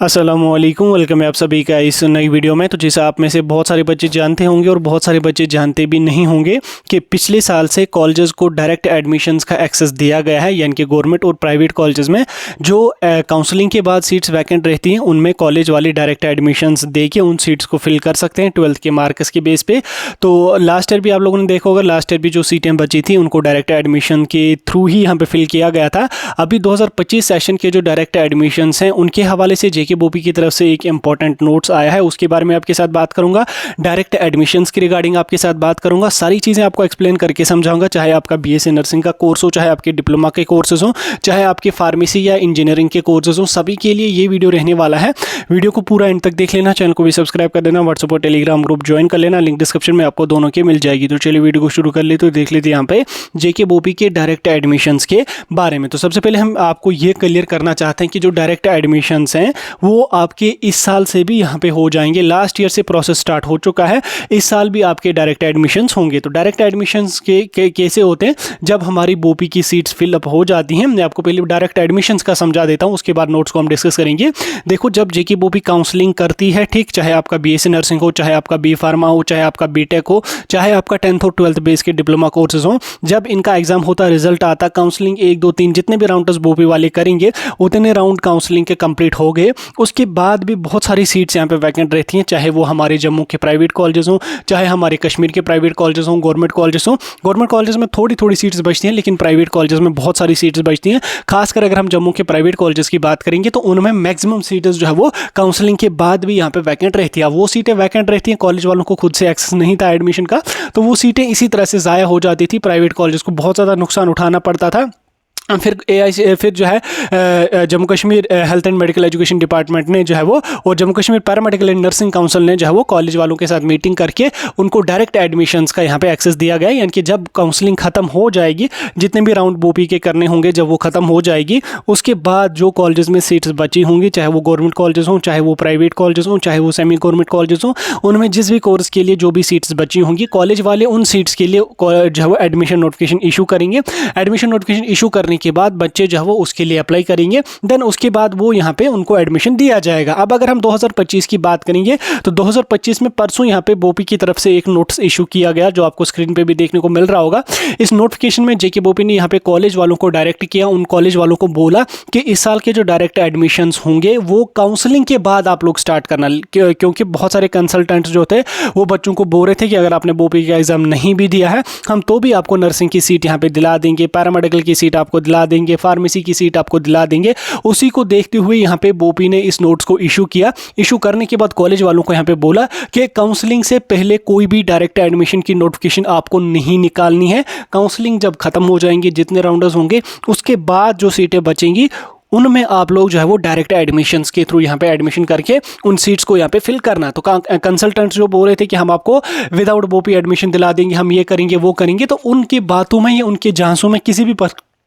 अस्सलामुअलैकुम, वेलकम है आप सभी का इस नई वीडियो में। तो जैसा आप में से बहुत सारे बच्चे जानते होंगे और बहुत सारे बच्चे जानते भी नहीं होंगे कि पिछले साल से कॉलेजेस को डायरेक्ट एडमिशन्स का एक्सेस दिया गया है, यानी कि गवर्नमेंट और प्राइवेट कॉलेजेस में जो काउंसलिंग के बाद सीट्स वैकेंट रहती हैं उनमें कॉलेज वाले डायरेक्ट एडमिशन्स दे के उन सीट्स को फिल कर सकते हैं 12th के मार्क्स के बेस पे। तो लास्ट ईयर भी आप लोगों ने देखा होगा, लास्ट ईयर भी जो सीटें बची थी उनको डायरेक्ट एडमिशन के थ्रू ही यहाँ पे फिल किया गया था। अभी 2025 सेशन के जो डायरेक्ट एडमिशन्स हैं उनके हवाले से जेके बोपी की तरफ से एक इंपॉर्टेंट नोट्स आया है, उसके बारे में आपके साथ बात करूंगा। डायरेक्ट एडमिशन्स की रिगार्डिंग आपके साथ बात करूंगा, सारी चीज़ें आपको एक्सप्लेन करके समझाऊंगा, चाहे आपका बीएससी नर्सिंग का कोर्स हो, चाहे आपके डिप्लोमा के कोर्सेज हो, चाहे आपके फार्मेसी या इंजीनियरिंग के कोर्सेज हो, सभी के लिए ये वीडियो रहने वाला है। वीडियो को पूरा एंड तक देख लेना, चैनल को भी सब्सक्राइब कर देना, व्हाट्सएप और टेलीग्राम ग्रुप ज्वाइन कर लेना, लिंक डिस्क्रिप्शन में आपको दोनों की मिल जाएगी। तो चलिए वीडियो को शुरू कर ले। तो देख लेते हैं यहाँ पे जेके बोपी के डायरेक्ट एडमिशन्स के बारे में। तो सबसे पहले हम आपको ये क्लियर करना चाहते हैं कि जो डायरेक्ट एडमिशन्स हैं वो आपके इस साल से भी यहाँ पे हो जाएंगे। लास्ट ईयर से प्रोसेस स्टार्ट हो चुका है, इस साल भी आपके डायरेक्ट एडमिशन्स होंगे। तो डायरेक्ट एडमिशन्स के कैसे होते हैं, जब हमारी बोपी की सीट्स फिलअप हो जाती हैं। मैं आपको पहले डायरेक्ट एडमिशन्स का समझा देता हूँ, उसके बाद नोट्स को हम डिस्कस करेंगे। देखो, जब जेके बोपी काउंसलिंग करती है, ठीक, चाहे आपका बीएससी नर्सिंग हो, चाहे आपका बी फार्मा हो, चाहे आपका बीटेक हो, चाहे आपका 10th और 12th बेस के डिप्लोमा कोर्सेज हो, जब इनका एग्जाम होता, रिजल्ट आता, काउंसलिंग 1 2 3 जितने भी राउंड बोपी वाले करेंगे उतने राउंड काउंसलिंग के कंप्लीट हो गए। उसके बाद भी बहुत सारी सीट्स यहाँ पे वैकेंट रहती हैं, चाहे वो हमारे जम्मू के प्राइवेट कॉलेजेस हों, चाहे हमारे कश्मीर के प्राइवेट कॉलेजेस हों, गवर्नमेंट कॉलेजेस हों। गवर्नमेंट कॉलेजेस में थोड़ी थोड़ी सीट्स बचती हैं, लेकिन प्राइवेट कॉलेजेस में बहुत सारी सीट्स बचती हैं। खासकर अगर हम जम्मू के प्राइवेट कॉलेजेस की बात करेंगे तो उनमें मैक्सिमम सीट्स जो है वो काउंसलिंग के बाद भी यहाँ पे वैकेंट रहती है। वो सीटें वैकेंट रहती हैं, कॉलेज वालों को खुद से एक्सेस नहीं था एडमिशन का, तो वो सीटें इसी तरह से ज़ाया हो जाती थी। प्राइवेट कॉलेज को बहुत ज़्यादा नुकसान उठाना पड़ता था। फिर जो है Jammu Kashmir health and medical education department ने जो है वो, और Jammu Kashmir paramedical and nursing council ने जो है वो कॉलेज वालों के साथ मीटिंग करके उनको डायरेक्ट एडमिशन्स का यहाँ पे एक्सेस दिया गया है। यानी कि जब काउंसलिंग खत्म हो जाएगी, जितने भी राउंड बोपी के करने होंगे, जब वो खत्म हो जाएगी, उसके बाद जो कॉलेजेस में सीट्स बची होंगी, चाहे वो गवर्नमेंट कॉलेजेस हों, चाहे वो प्राइवेट कॉलेजेस हों, चाहे वो सेमी गवर्नमेंट कॉलेजेस हों, उनमें जिस भी कोर्स के लिए जो भी सीट्स बची होंगी, कॉलेज वाले उन सीट्स के लिए जो है वो एडमिशन नोटिफिकेशन इशू करेंगे। एडमिशन नोटिफिकेशन इशू करने के बाद बच्चे वो उसके लिए अप्लाई करेंगे, देन उसके बाद वो यहाँ पे उनको एडमिशन दिया जाएगा। अब अगर हम 2025 की बात करेंगे तो 2025 में परसों यहाँ पे बोपी की तरफ से एक नोटिस इशू किया गया, जो आपको स्क्रीन पे भी देखने को मिल रहा होगा। इस नोटिफिकेशन में जेके बोपी ने यहाँ पे कॉलेज वालों को डायरेक्ट किया, उन कॉलेज वालों को बोला कि इस साल के जो डायरेक्ट एडमिशन्स होंगे वो काउंसलिंग के बाद आप लोग स्टार्ट करना, क्योंकि बहुत सारे कंसल्टेंट्स जो थे वो बच्चों को बोल रहे थे कि अगर आपने बोपी का एग्जाम नहीं भी दिया है, हम तो भी आपको नर्सिंग की सीट यहाँ पे दिला देंगे, पैरामेडिकल की सीट आपको दिला देंगे, फार्मेसी की सीट आपको दिला देंगे। उसी को देखते हुए यहाँ पे बोपी ने इस नोट्स को इशू किया। इशू करने के बाद कॉलेज वालों को यहाँ पे बोला कि काउंसलिंग से पहले कोई भी डायरेक्ट एडमिशन की नोटिफिकेशन आपको नहीं निकालनी है। काउंसलिंग जब खत्म हो जाएंगे, जितने राउंडर्स होंगे, उसके बाद जो सीटें बचेंगी उनमें आप लोग जो है वो डायरेक्ट एडमिशन्स के थ्रू यहाँ पे एडमिशन करके उन सीट्स को यहाँ पे फिल करना। तो कंसल्टेंट्स जो बोल रहे थे कि हम आपको विदाउट बोपी एडमिशन दिला देंगे, हम ये करेंगे वो करेंगे, तो उनकी बातों में या उनके झांसों में किसी भी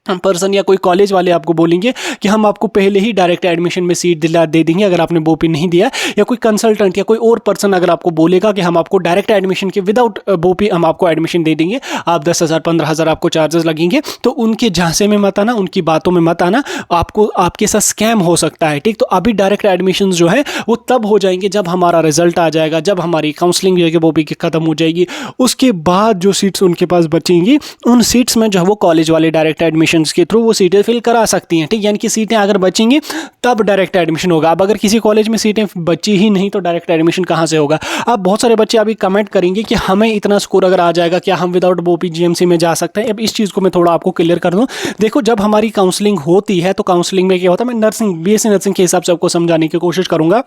पर्सन या कोई कॉलेज वाले आपको बोलेंगे कि हम आपको पहले ही डायरेक्ट एडमिशन में सीट दे देंगे अगर आपने बोपी नहीं दिया, या कोई कंसल्टेंट या कोई और पर्सन अगर आपको बोलेगा कि हम आपको डायरेक्ट एडमिशन के विदाउट बोपी हम आपको एडमिशन दे देंगे, आप 10,000 15,000 आपको चार्जेस लगेंगे, तो उनके झांसे में मत आना, उनकी बातों में मत आना, आपको आपके साथ स्कैम हो सकता है। ठीक, तो अभी डायरेक्ट एडमिशन जो है वो तब हो जाएंगे जब हमारा रिजल्ट आ जाएगा, जब हमारी काउंसलिंग जो है बोपी की खत्म हो जाएगी। उसके बाद जो सीट्स उनके पास बचेंगी, उन सीट्स में जो है वो कॉलेज वाले डायरेक्ट एडमिशन के थ्रू वो सीटें फिल करा सकती हैं। ठीक, यानी कि सीटें अगर बचेंगी तब डायरेक्ट एडमिशन होगा। अब अगर किसी कॉलेज में सीटें बची ही नहीं तो डायरेक्ट एडमिशन कहां से होगा। अब बहुत सारे बच्चे अभी कमेंट करेंगे कि हमें इतना स्कोर अगर आ जाएगा क्या हम विदाउट बोपी जीएमसी में जा सकते हैं। अब इस चीज़ को मैं थोड़ा आपको क्लियर कर दूं। देखो, जब हमारी काउंसलिंग होती है तो काउंसलिंग में क्या होता है, मैं नर्सिंग बीएससी नर्सिंग के हिसाब से आपको समझाने की कोशिश करूंगा।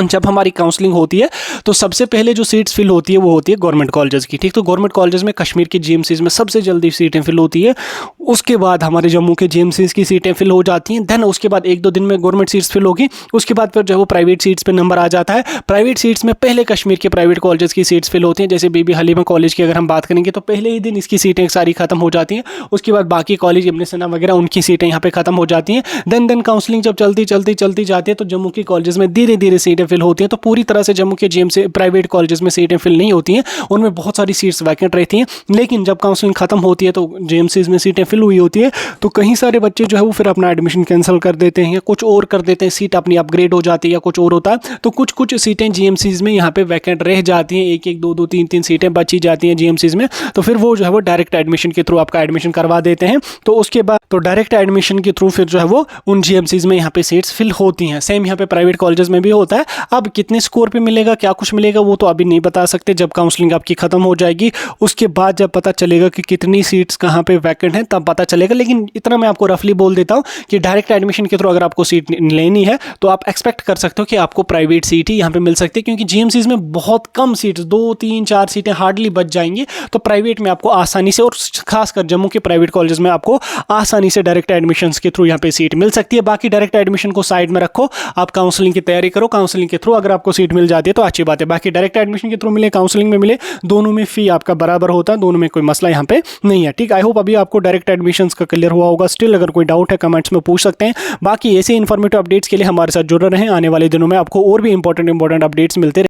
जब हमारी काउंसलिंग होती है तो सबसे पहले जो सीट्स फिल होती है वो होती है गवर्नमेंट कॉलेजेस की। ठीक, तो गवर्नमेंट कॉलेजेस में कश्मीर की जीएमसीज में सबसे जल्दी सीटें फिल होती है। उसके बाद हमारे जम्मू के जीएमसीज की सीटें फिल हो जाती हैं। देन उसके बाद 1 2 दिन में गवर्नमेंट सीट्स फिल होगी। उसके बाद फिर जो है वो प्राइवेट सीट्स पे नंबर आ जाता है। प्राइवेट सीट्स में पहले कश्मीर के प्राइवेट कॉलेजेस की सीट्स फिल होती हैं। जैसे बीबी हलीमा कॉलेज की अगर हम बात करेंगे तो पहले ही दिन इसकी सीटें सारी खत्म हो जाती हैं। उसके बाद बाकी कॉलेज इब्न सिना वगैरह उनकी सीटें यहाँ पे खत्म हो जाती हैं। देन काउंसलिंग जब चलती जाती है तो जम्मू के कॉलेजेस में धीरे धीरे सीटें सीटें फिल होती हैं, तो पूरी तरह से जम्मू के जीएमसी प्राइवेट कॉलेजेस में सीटें फिल नहीं होती हैं, उनमें बहुत सारी सीट्स वैकेंट रहती हैं। लेकिन जब काउंसलिंग खत्म होती है तो जीएमसीज में सीटें फिल हुई होती है, तो कहीं सारे बच्चे जो है वो फिर अपना एडमिशन कैंसिल कर देते हैं या कुछ और कर देते हैं, सीट अपनी अपग्रेड हो जाती है या कुछ और होता है। तो कुछ कुछ सीटें जीएमसीज में यहाँ पे वैकेंट रह जाती हैं, एक एक दो दो तीन तीन सीटें बची जाती हैं जीएमसीज में, तो फिर वो जो है वो डायरेक्ट एडमिशन के थ्रू आपका एडमिशन करवा देते हैं। तो उसके बाद तो डायरेक्ट एडमिशन के थ्रू फिर जो है वो उन जीएमसीज में यहाँ पे सीट्स फिल होती हैं। सेम यहाँ पे प्राइवेट कॉलेजेस में भी होता है। अब कितने स्कोर पे मिलेगा, क्या कुछ मिलेगा, वो तो अभी नहीं बता सकते। जब काउंसलिंग आपकी खत्म हो जाएगी उसके बाद जब पता चलेगा कि कितनी सीट्स कहाँ पे वैकेंट हैं तब पता चलेगा। लेकिन इतना मैं आपको रफली बोल देता हूँ कि डायरेक्ट एडमिशन के थ्रू अगर आपको सीट लेनी है तो आप एक्सपेक्ट कर सकते हो कि आपको प्राइवेट सीट ही यहाँ पे मिल सकती है, क्योंकि जीएमसीज में बहुत कम सीट्स, 2 3 4 सीटें हार्डली बच जाएंगी। तो प्राइवेट में आपको आसानी से, और खासकर जम्मू के प्राइवेट कॉलेजेस में आपको आसानी से डायरेक्ट एडमिशंस के थ्रू यहाँ पे सीट मिल सकती है। बाकी डायरेक्ट एडमिशन को साइड में रखो, आप काउंसलिंग की तैयारी करो। काउंसलिंग के थ्रू अगर आपको सीट मिल जाती है तो अच्छी बात है। बाकी डायरेक्ट एडमिशन के थ्रू मिले, काउंसलिंग में मिले, दोनों में फी आपका बराबर होता है, दोनों में कोई मसला यहाँ पे नहीं है। ठीक, आई होप अभी आपको डायरेक्ट एडमिशंस का क्लियर हुआ होगा। स्टिल अगर कोई डाउट है कमेंट्स में पूछ सकते हैं। बाकी ऐसे इन्फॉर्मेटिव अपडेट्स के लिए हमारे साथ जुड़े रहें। आने वाले दिनों में आपको और भी इंपॉर्टेंट अपडेट्स मिलते